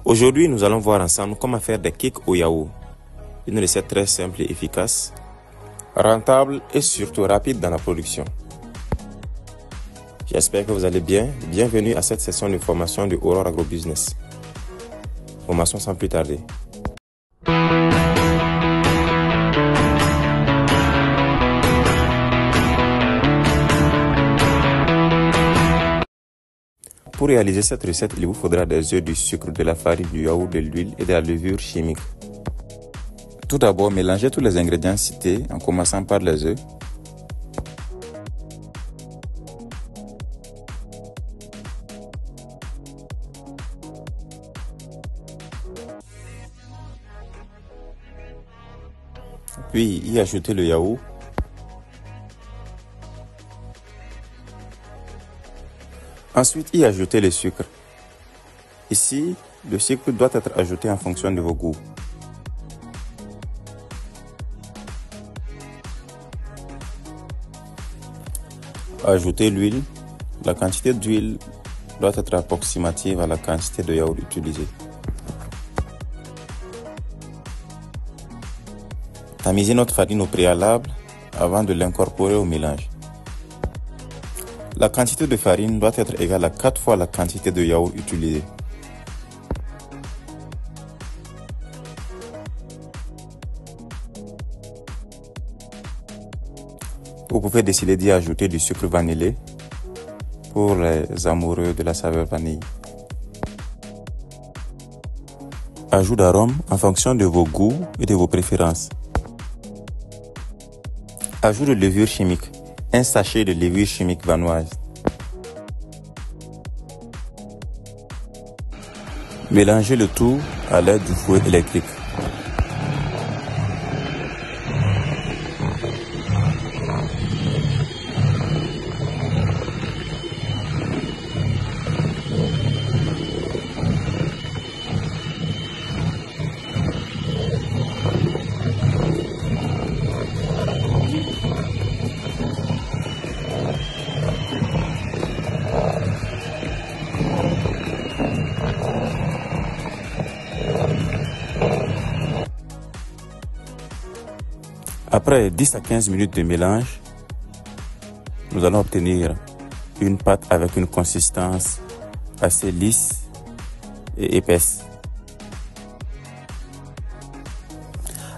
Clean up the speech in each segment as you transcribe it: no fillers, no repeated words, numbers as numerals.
Aujourd'hui, nous allons voir ensemble comment faire des cakes au yaourt. Une recette très simple et efficace, rentable et surtout rapide dans la production. J'espère que vous allez bien. Bienvenue à cette session de formation de Aurore Agrobusiness. Formation sans plus tarder. Pour réaliser cette recette, il vous faudra des œufs, du sucre, de la farine, du yaourt, de l'huile et de la levure chimique. Tout d'abord, mélangez tous les ingrédients cités en commençant par les œufs. Puis y ajouter le yaourt. Ensuite, y ajouter le sucre. Ici, le sucre doit être ajouté en fonction de vos goûts. Ajoutez l'huile. La quantité d'huile doit être approximative à la quantité de yaourt utilisée. Tamisez notre farine au préalable avant de l'incorporer au mélange. La quantité de farine doit être égale à 4 fois la quantité de yaourt utilisée. Vous pouvez décider d'y ajouter du sucre vanillé pour les amoureux de la saveur vanille. Ajout d'arômes en fonction de vos goûts et de vos préférences. Ajout de levure chimique. Un sachet de levure chimique vanoise. Mélangez le tout à l'aide du fouet électrique. Après 10 à 15 minutes de mélange, nous allons obtenir une pâte avec une consistance assez lisse et épaisse.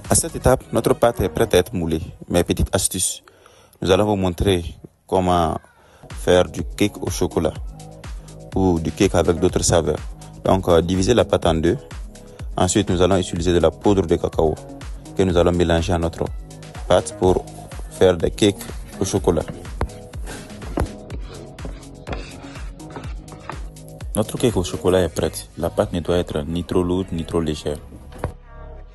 À cette étape, notre pâte est prête à être moulée. Mais petite astuce, nous allons vous montrer comment faire du cake au chocolat ou du cake avec d'autres saveurs. Donc, divisez la pâte en deux. Ensuite, nous allons utiliser de la poudre de cacao que nous allons mélanger à notre pâte pour faire des cakes au chocolat. Notre cake au chocolat est prête. La pâte ne doit être ni trop lourde ni trop légère.